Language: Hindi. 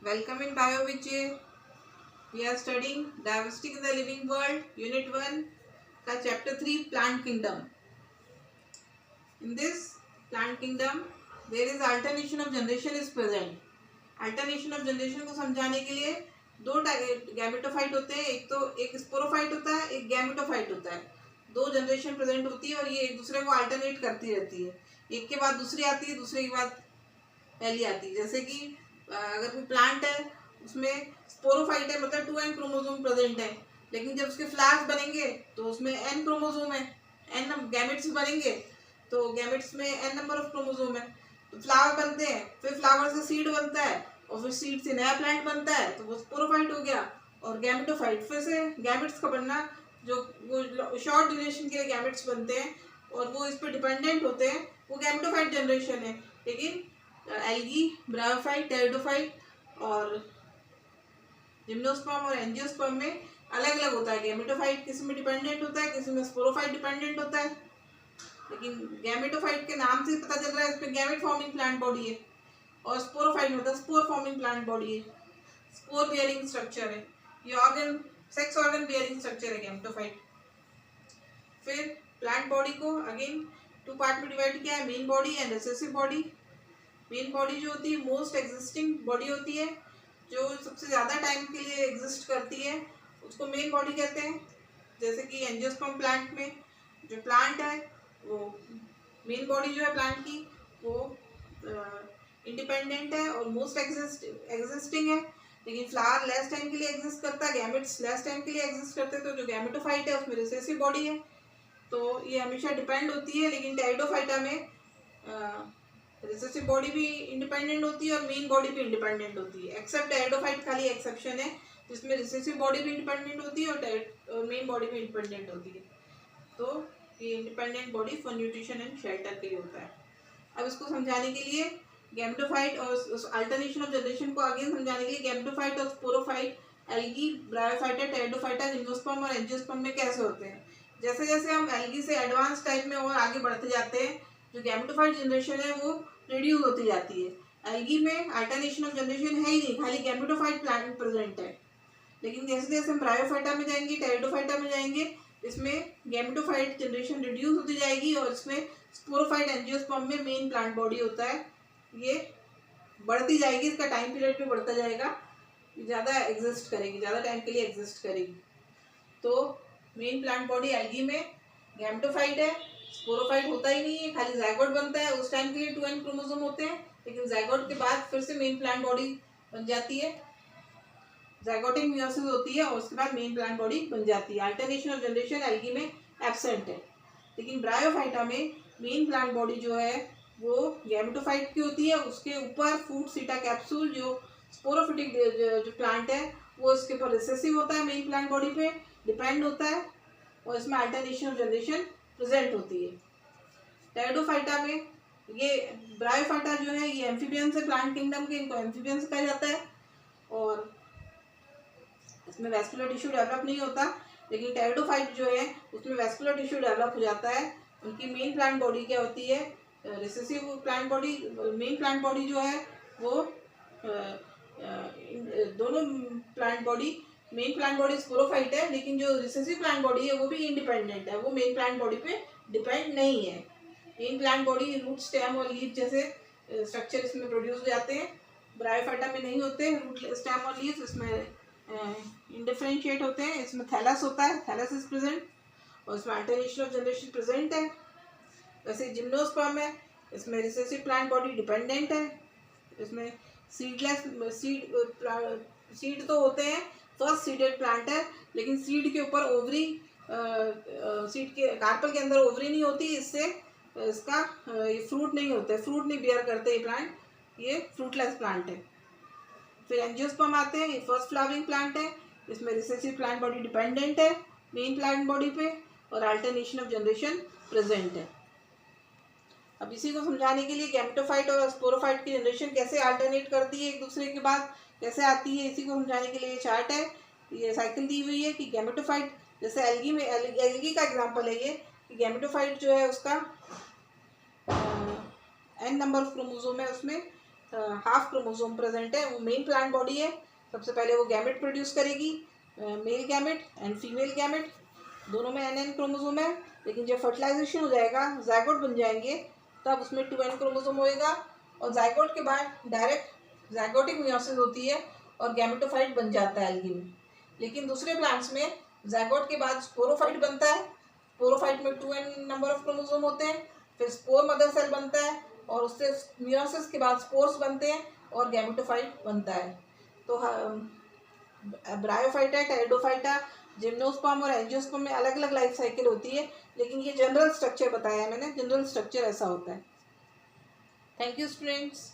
Welcome in BioVijay. We are studying Diversity in the Living World, Unit 1 का Chapter 3 Plant Kingdom. In this plant kingdom, there is alternation of generation is present. Alternation of generation को समझाने के लिए दो गैमेटोफाइट होते हैं, एक स्पोरोफाइट होता है, एक गैमेटोफाइट होता है. दो जनरेशन प्रेजेंट होती है और ये एक दूसरे को अल्टरनेट करती रहती है. एक के बाद दूसरी आती है, दूसरे के बाद पहली आती है. जैसे कि अगर कोई प्लांट है उसमें स्पोरोफाइट है, मतलब 2n क्रोमोसोम प्रेजेंट है, लेकिन जब उसके फ्लावर्स बनेंगे तो उसमें n क्रोमोसोम है, n गैमेट्स बनेंगे तो गैमेट्स में n नंबर ऑफ क्रोमोसोम है. तो फ्लावर बनते हैं, फिर फ्लावर से सीड बनता है और फिर सीड से नया प्लांट बनता है, तो वो स्पोरोफाइट हो गया. और गैमेटोफाइट फिर से गैमेट्स का बनना, जो वो शॉर्ट ड्यूरेशन के लिए गैमेट्स बनते हैं और वो इस पर डिपेंडेंट होते हैं, वो गैमेटोफाइट जनरेशन है. लेकिन एल्गी, ब्रायोफाइट, टेरिडोफाइट और जिम्नोस्पर्म और एंजियोस्पर्म में अलग अलग होता है. गैमेटोफाइट किसी में डिपेंडेंट होता है, किसी में स्पोरोफाइट डिपेंडेंट होता है. लेकिन गैमेटोफाइट के नाम से पता चल रहा है इसमें गैमेट फॉर्मिंग प्लांट बॉडी है, और स्पोरोफाइट में स्पोर फॉर्मिंग प्लांट बॉडी है, स्पोर बियरिंग स्ट्रक्चर है. ये organ sex organ bearing structure है गैमेटोफाइट. फिर प्लांट बॉडी को अगेन टू पार्ट में डिवाइड किया है, main body and recessive body. Main body जो होती है मोस्ट एग्जिस्टिंग बॉडी होती है, जो सबसे ज़्यादा टाइम के लिए एग्जिस्ट करती है, उसको मेन बॉडी कहते हैं. जैसे कि एंजियोस्पर्म प्लांट में जो प्लांट है वो मेन बॉडी जो है प्लांट की वो इंडिपेंडेंट है और मोस्ट एग्जिस्टिंग है. लेकिन फ्लावर लेस टाइम के लिए एग्जिस्ट करता है, गैमेट्स लेस टाइम के लिए एग्जिस्ट करते हैं. तो जो गैमेटोफाइट है उसमें रिसेसिव बॉडी है, तो ये हमेशा डिपेंड होती है. लेकिन टेरिडोफाइटा में रिसेसिव बॉडी भी इंडिपेंडेंट होती है और मेन बॉडी भी इंडिपेंडेंट होती है. एक्सेप्ट टेरिडोफाइट खाली एक्सेप्शन है, जिसमें रिसेसिव बॉडी भी इंडिपेंडेंट होती है और मेन बॉडी भी इंडिपेंडेंट होती है. तो ये independent body for nutrition and shelter के लिए होता है. अब इसको समझाने के लिए गैमेटोफाइट और अल्टरनेशन ऑफ जनरेशन को आगे समझाने के लिए गैमेटोफाइट और sporophyte, algae, bryophyta, pteridophyta, gymnosperm और एंजियोस्पर्म में कैसे होते हैं. जैसे जैसे हम एल्गी से एडवांस टाइप में और आगे बढ़ते जाते हैं, जो गैमेटोफाइट जनरेशन है वो रिड्यूस होती जाती है. एल्गी में अल्टरनेशन ऑफ जनरेशन है ही नहीं, खाली गैमेटोफाइट प्लांट प्रेजेंट है. लेकिन जैसे जैसे हम ब्रायोफाइटा में जाएंगे, टेरिडोफाइटा में जाएंगे, इसमें गैमेटोफाइट जनरेशन रिड्यूस होती जाएगी और इसमें स्पोरोफाइट, एंजियोस्पर्म में मेन प्लांट बॉडी होता है. ये बढ़ती जाएगी, इसका टाइम पीरियड भी बढ़ता जाएगा, ज़्यादा एग्जिस्ट करेगी, ज़्यादा टाइम के लिए एग्जिस्ट करेगी. तो मेन प्लांट बॉडी एल्गी में गैमेटोफाइट है, स्पोरोफाइट होता ही नहीं है, खाली जाइगोट बनता है. उस टाइम के लिए 2n क्रोमोसोम होते हैं, लेकिन जाइगोट के बाद फिर से मेन प्लांट बॉडी बन जाती है. जाइगोटिक मियोसिस होती है और उसके बाद मेन प्लांट बॉडी बन जाती है. अल्टरनेशन ऑफ जनरेशन एल्गी में एब्सेंट है. लेकिन ब्रायोफाइटा में मेन प्लांट बॉडी जो है वो गैमेटोफाइट की होती है, उसके ऊपर फूड सीटा कैप्सूल जो स्पोरोफिटिक जो प्लांट है वो इसके ऊपर रिसेसिव होता है, मेन प्लांट बॉडी पे डिपेंड होता है और इसमें अल्टरनेशन ऑफ जनरेशन प्रेजेंट होती है. टेरिडोफाइटा में ये ब्रायोफाइटा जो है ये एम्फीबियंस है प्लांट किंगडम के, इनको एम्फीबियंस कहा जाता है. और इसमें वैस्कुलर टिश्यू डेवलप नहीं होता, लेकिन टेरिडोफाइट जो है उसमें वैस्कुलर टिश्यू डेवलप हो जाता है. उनकी मेन प्लांट बॉडी क्या होती है, recessive plant body. Main plant body जो है वो दोनों plant body, main plant body sporophyte है, लेकिन जो रिसेसिव प्लांट बॉडी है वो भी इंडिपेंडेंट है, वो मेन प्लांट बॉडी पे डिपेंड नहीं है. Main plant body root, stem और लीफ जैसे स्ट्रक्चर इसमें प्रोड्यूस हो जाते हैं. ब्रायोफाइटा में नहीं होते रूट, स्टेम और लीफ, इसमें इंडिफरेंशिएट होते हैं. इसमें थैलस होता है, थैलस इज प्रेजेंट और इसमें अल्टरनेशन ऑफ जनरेशन प्रेजेंट है. वैसे जिम्नोस्पर्म है, इसमें रिसेसिव प्लांट बॉडी डिपेंडेंट है. इसमें सीडलेस सीड तो होते हैं, फर्स्ट सीडेड प्लांट है, लेकिन सीड के ऊपर ओवरी, सीड के कार्पल के अंदर ओवरी नहीं होती, इससे इसका ये फ्रूट नहीं होता है, फ्रूट नहीं बियर करते ये प्लांट, ये फ्रूटलेस प्लांट है. फिर एंजियोस्पर्म आते हैं, ये फर्स्ट फ्लावरिंग प्लांट है, इसमें रिसेसिव प्लांट बॉडी डिपेंडेंट है मेन प्लांट बॉडी पे और अल्टरनेशन ऑफ जनरेशन प्रेजेंट है. अब इसी को समझाने के लिए गैमेटोफाइट और स्पोरोफाइट की जनरेशन कैसे अल्टरनेट करती है एक दूसरे के बाद, कैसे आती है, इसी को समझाने के लिए चार्ट है. ये साइकिल दी हुई है कि गैमेटोफाइट, जैसे एल्गी में, एल्गी का एग्जाम्पल है ये, कि गैमेटोफाइट जो है उसका n नंबर ऑफ क्रोमोसोम है, उसमें हाफ क्रोमोसोम प्रेजेंट है, वो मेन प्लांट बॉडी है। सबसे पहले वो गैमेट प्रोड्यूस करेगी, male gamete and female gamete, दोनों में एन क्रोमोसोम है। लेकिन जब फर्टिलाइजेशन हो जाएगा, जाइगोट बन जाएंगे, तब उसमें 2n क्रोमोसोम होएगा। और जाइगोट के बाद डायरेक्ट जाइगोटिक मियोसिस होती है और गैमेटोफाइट बन जाता है एल्गी में। लेकिन दूसरे प्लांट्स में जाइगोट के बाद स्पोरोफाइट बनता है। स्पोरोफाइट में 2n नंबर ऑफ क्रोमोसोम होते हैं। फिर स्पोर मदर सेल बनता है और उससे मियोसिस के बाद स्पोर्स बनते हैं और गैमेटोफाइट बनता है। तो ब्रायोफाइटा, टेरिडोफाइटा, जिम्नोस्पर्म और एंजियोस्पर्म में अलग अलग लाइफ साइकिल होती है, लेकिन ये जनरल स्ट्रक्चर बताया है मैंने, जनरल स्ट्रक्चर ऐसा होता है। Thank you students.